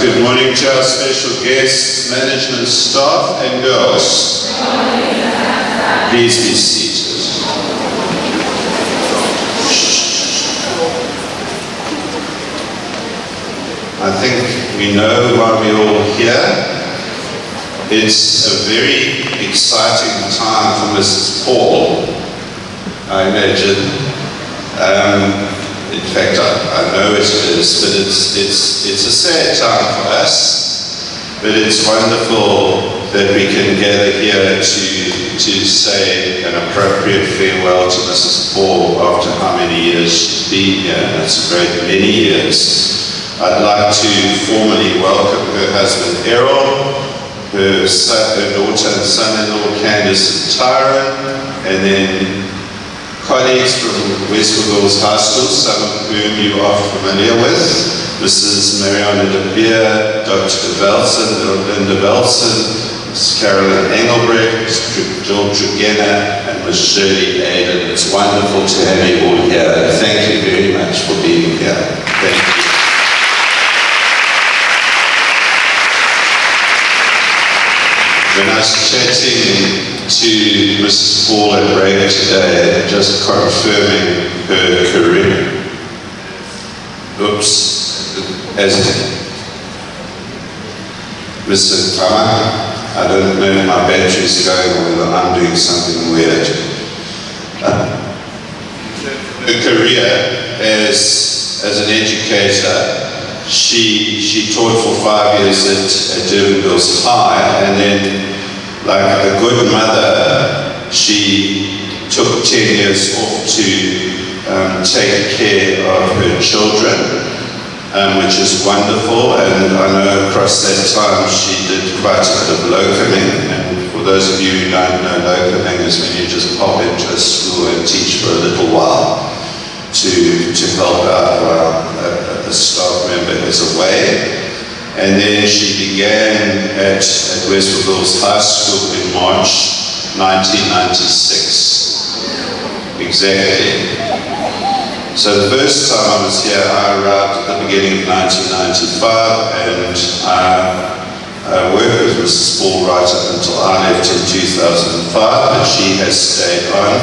Good morning to our special guests, management staff and girls. Please be seated. I think we know why we're all here. It's a very exciting time for Mrs. Paul, I imagine. In fact, I know it is, but it's a sad time for us. But it's wonderful that we can gather here to say an appropriate farewell to Mrs. Paul after how many years she's been here. It's a great many years. I'd like to formally welcome her husband Errol, her daughter and son-in-law Candice and Tyron, and then colleagues from Westwood Girls High School, some of whom you are familiar with, Mrs. Mariana de Beer, Dr. Linda Velson, Ms. Carolyn Engelbrecht, Ms. Jill Trugena, and Ms. Shirley Aiden. It's wonderful to have you all here, and thank you very much for being here. Thank you. When I was chatting to Mrs. Paul at break today, just confirming her career. As Mr. Kama, I don't know if my battery's going or whether I'm doing something weird. Her career as an educator, she taught for 5 years at Durban Girls High, and then, like a good mother, she took 10 years off to take care of her children, which is wonderful. And I know across that time she did quite a bit of locoming. And for those of you who don't know, locoming is when you just pop into a school and teach for a little while to help out while a staff member is away. And then she began at Westwood Girls High School in March 1996. Exactly. So the first time I was here, I arrived at the beginning of 1995, and I worked with Mrs. Paul right up until I left in 2005, but she has stayed on,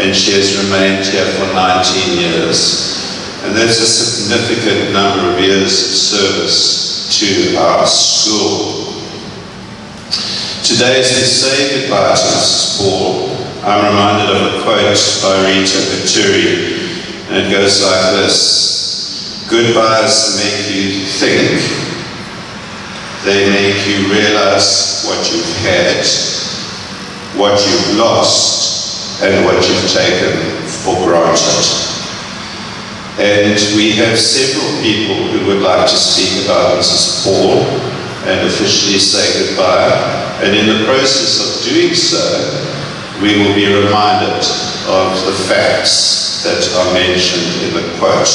and she has remained here for 19 years. And that's a significant number of years of service to our school. Today, as we say goodbye to Mrs. Paul, I'm reminded of a quote by Rita Katuri, and it goes like this: goodbyes make you think, they make you realize what you've had, what you've lost, and what you've taken for granted. And we have several people who would like to speak about Mrs. Paul and officially say goodbye. And in the process of doing so, we will be reminded of the facts that are mentioned in the quote.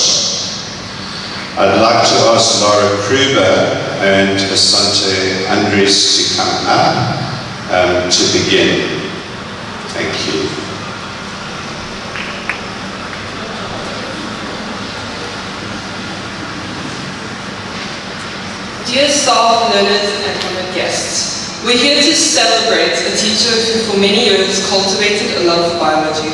I'd like to ask Laura Kruger and Asante Andres to come up to begin. Thank you. Dear staff, learners, and honored guests, we're here to celebrate a teacher who for many years cultivated a love for biology.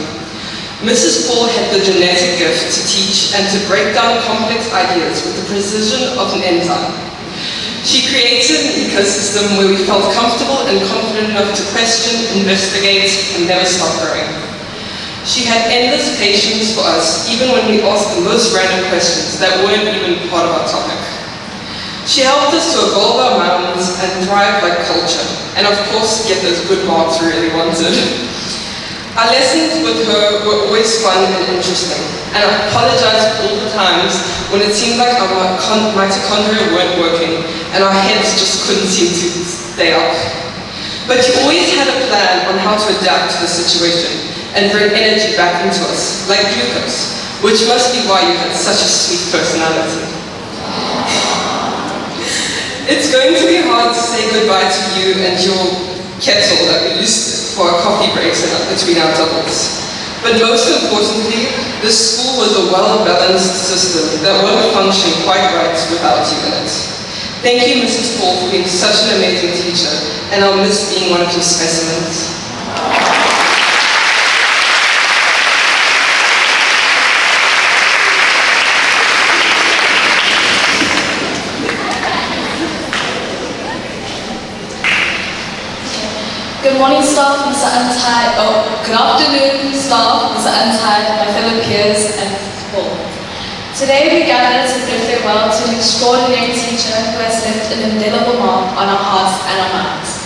Mrs. Paul had the genetic gift to teach and to break down complex ideas with the precision of an enzyme. She created an ecosystem where we felt comfortable and confident enough to question, investigate, and never stop growing. She had endless patience for us, even when we asked the most random questions that weren't even part of our topic. She helped us to evolve our minds and thrive like culture, and of course get those good marks we really wanted. Our lessons with her were always fun and interesting, and I apologize for all the times when it seemed like our mitochondria weren't working and our heads just couldn't seem to stay up. But you always had a plan on how to adapt to the situation and bring energy back into us, like glucose, which must be why you had such a sweet personality. It's going to be hard to say goodbye to you and your kettle that we used for our coffee breaks and between our doubles. But most importantly, this school was a well-balanced system that won't function quite right without you in it. Thank you, Mrs. Paul, for being such an amazing teacher, and I'll miss being one of your specimens. Good morning, staff, Mr. Untied. Good afternoon, staff, Mr. Untied, my fellow peers, and Paul. Today we gather to bid farewell to an extraordinary teacher who has left an indelible mark on our hearts and our minds.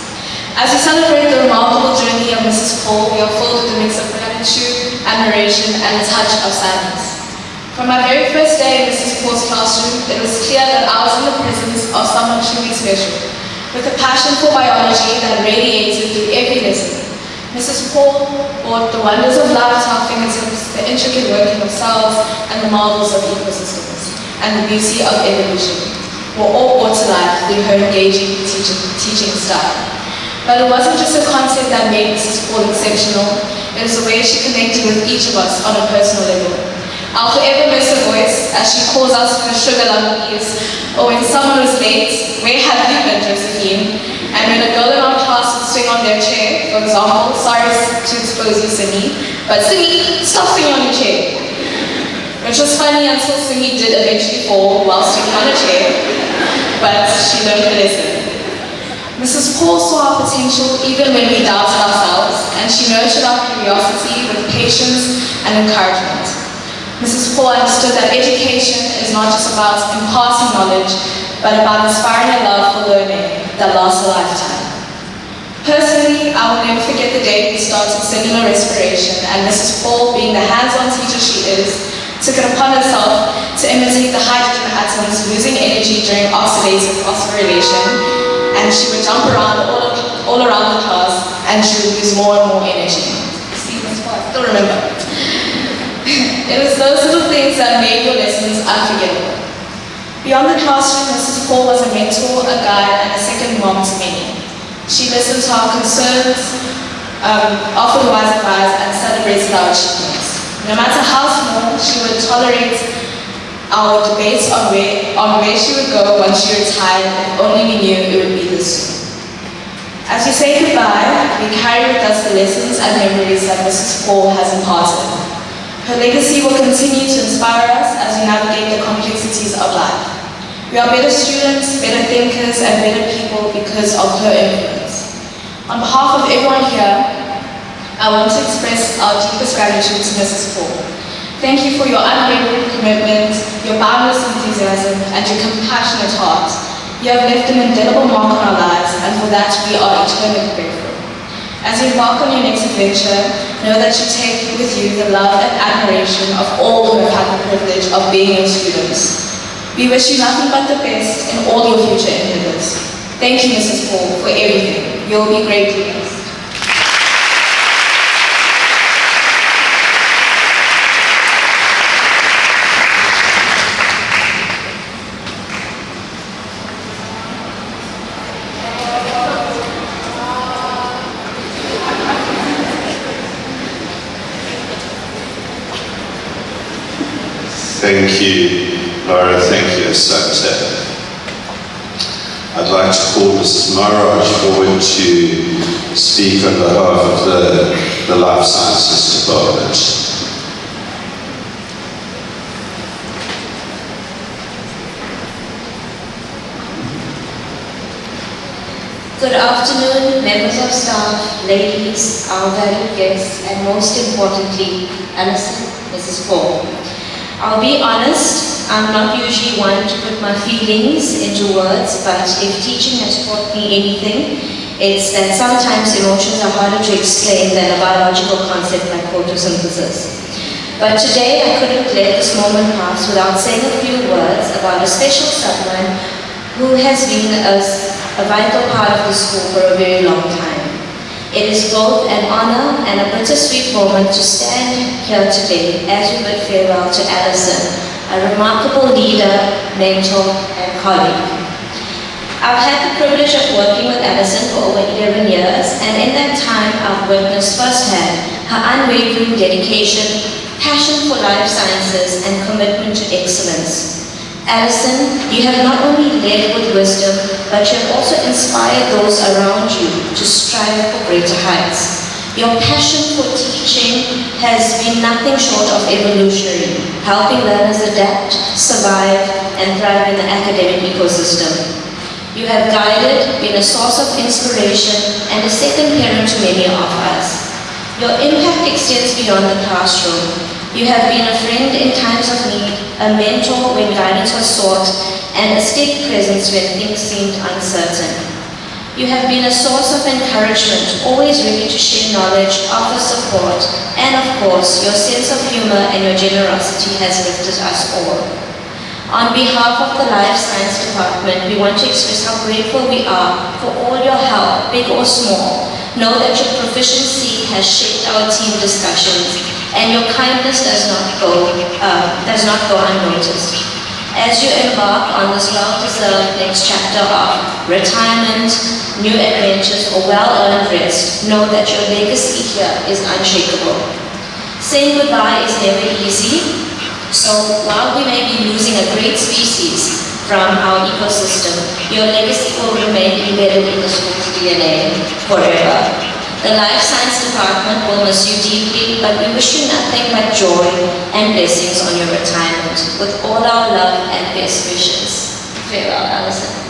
As we celebrate the remarkable journey of Mrs. Paul, we are filled with a mix of gratitude, admiration, and a touch of sadness. From my very first day in Mrs. Paul's classroom, it was clear that I was in the presence of someone truly special, with a passion for biology that radiated through every lesson. Mrs. Paul brought the wonders of life to our fingertips, the intricate working of cells, and the marvels of ecosystems, and the beauty of evolution were all brought to life through her engaging teaching style. But it wasn't just the content that made Mrs. Paul exceptional, it was the way she connected with each of us on a personal level. I'll forever miss her voice as she calls us her sugar lumpies, or when someone was late, "Where have you been, Josephine?" And when a girl in our class would swing on their chair, for example, sorry to expose you, Simi, but Simi, stop swinging on your chair. Which was funny until Simi did eventually fall while swinging on a chair, but she learned her lesson. Mrs. Paul saw our potential even when we doubted ourselves, and she nurtured our curiosity with patience and encouragement. Mrs. Paul understood that education is not just about imparting knowledge, but about inspiring a love for learning that lasts a lifetime. Personally, I will never forget the day we started cellular respiration, and Mrs. Paul, being the hands-on teacher she is, took it upon herself to imitate the hydrogen atoms losing energy during oxidative phosphorylation, and she would jump around all around the class, and she would lose more and more energy. See, Mrs. Paul, I still remember. It was those little things that made your lessons unforgettable. Beyond the classroom, Mrs. Paul was a mentor, a guide, and a second mom to many. She listened to our concerns, offered wise advice, and celebrated our achievements. No matter how small, she would tolerate our debates on where she would go once she retired, if only we knew it would be this soon. As we say goodbye, we carry with us the lessons and memories that Mrs. Paul has imparted. Her legacy will continue to inspire us as we navigate the complexities of life. We are better students, better thinkers, and better people because of her influence. On behalf of everyone here, I want to express our deepest gratitude to Mrs. Paul. Thank you for your unwavering commitment, your boundless enthusiasm, and your compassionate heart. You have left an indelible mark on our lives, and for that we are eternally grateful. As you embark on your next adventure, know that you take with you the love and admiration of all who have had the privilege of being your students. We wish you nothing but the best in all your future endeavors. Thank you, Mrs. Paul, for everything. You'll be greatly missed. Thank you, Laura. Thank you, Asante. I'd like to call Mrs. Maraj forward to speak on behalf of the Life Sciences Department. Good afternoon, members of staff, ladies, our valued guests, and most importantly, Alison, Mrs. Paul. I'll be honest, I'm not usually one to put my feelings into words, but if teaching has taught me anything, it's that sometimes emotions are harder to explain than a biological concept like photosynthesis. But today I couldn't let this moment pass without saying a few words about a special someone who has been a vital part of the school for a very long time. It is both an honor and a bittersweet moment to stand here today as we bid farewell to Alison, a remarkable leader, mentor, and colleague. I've had the privilege of working with Alison for over 11 years, and in that time I've witnessed firsthand her unwavering dedication, passion for life sciences, and commitment to excellence. Alison, you have not only led with wisdom, but you have also inspired those around you to strive for greater heights. Your passion for teaching has been nothing short of evolutionary, helping learners adapt, survive, and thrive in the academic ecosystem. You have guided, been a source of inspiration, and a second parent to many of us. Your impact extends beyond the classroom. You have been a friend in times of need, a mentor when guidance was sought, and a steady presence when things seemed uncertain. You have been a source of encouragement, always ready to share knowledge, offer support, and of course, your sense of humor and your generosity has lifted us all. On behalf of the Life Science Department, we want to express how grateful we are for all your help, big or small. Know that your proficiency has shaped our team discussions, and your kindness does not go unnoticed. As you embark on this well-deserved next chapter of retirement, new adventures, or well-earned rest, know that your legacy here is unshakable. Saying goodbye is never easy, so while we may be losing a great species from our ecosystem, your legacy will remain embedded in the school's DNA forever. The Life Science Department will miss you deeply, but we wish you nothing but joy and blessings on your retirement. With all our love and best wishes. Farewell, Alison.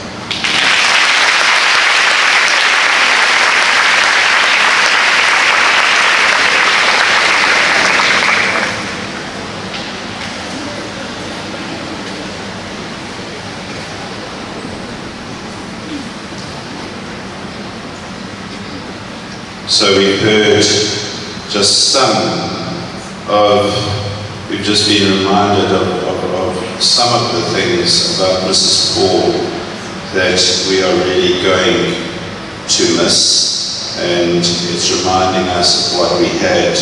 So we heard just we've just been reminded of some of the things about Mrs. Paul that we are really going to miss, and it's reminding us of what we had,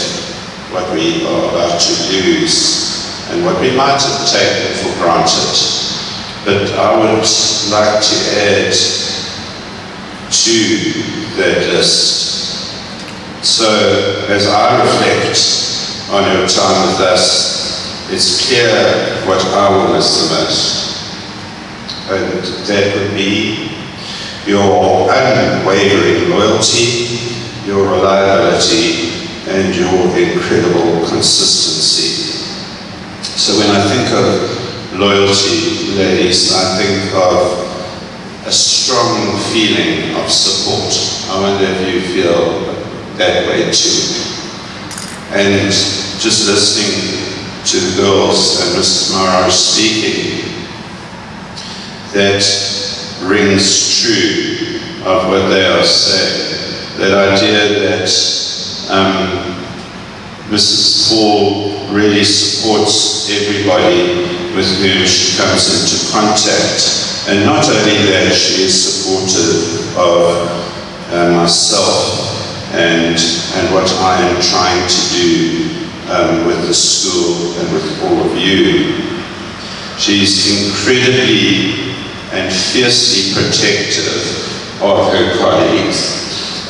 what we are about to lose, and what we might have taken for granted. But I would like to add to that list. So, as I reflect on your time with us, it's clear what I will miss the most. And that would be your unwavering loyalty, your reliability, and your incredible consistency. So when I think of loyalty, ladies, I think of a strong feeling of support. I wonder if you feel that way too. And just listening to the girls and Mrs. Morrow speaking, that rings true of what they are saying. That idea that Mrs. Paul really supports everybody with whom she comes into contact. And not only that, she is supportive of myself and what I am trying to do with the school and with all of you. She's incredibly and fiercely protective of her colleagues.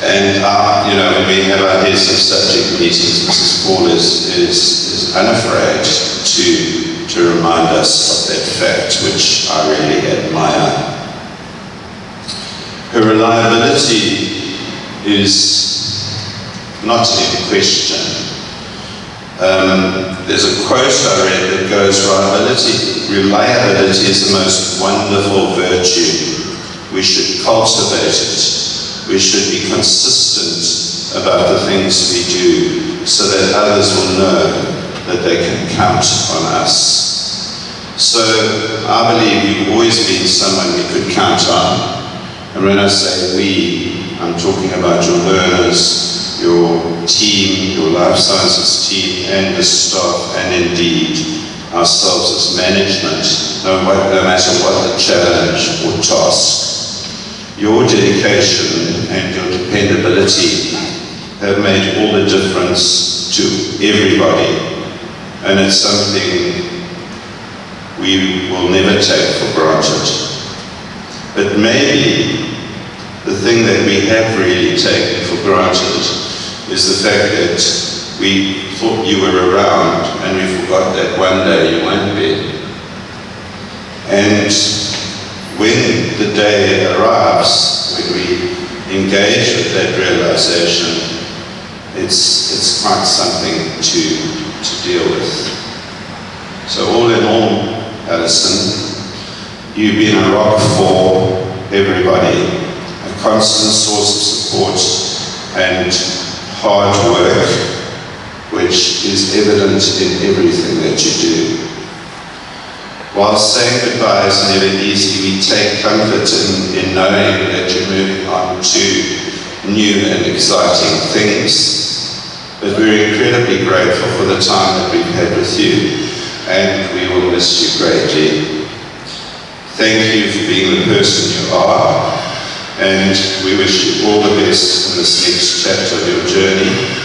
And when we have our heads of subject meetings, Mrs. Paul is unafraid to remind us of that fact, which I really admire. Her reliability is not in question. There's a quote I read that goes, reliability is the most wonderful virtue. We should cultivate it. We should be consistent about the things we do so that others will know that they can count on us. So I believe you've always been someone we could count on. And when I say we, I'm talking about your learners, your team, your life sciences team, and the staff, and indeed ourselves as management, no matter what the challenge or task. Your dedication and your dependability have made all the difference to everybody, and it's something we will never take for granted. But maybe the thing that we have really taken for granted is the fact that we thought you were around and we forgot that one day you won't be. And when the day arrives, when we engage with that realization, it's quite something to deal with. So all in all, Alison, you've been a rock for everybody, a constant source of support and hard work, which is evident in everything that you do. While saying goodbye is never easy, we take comfort in knowing that you're moving on to new and exciting things. But we're incredibly grateful for the time that we've had with you, and we will miss you greatly. Thank you for being the person you are, and we wish you all the best in this next chapter of your journey.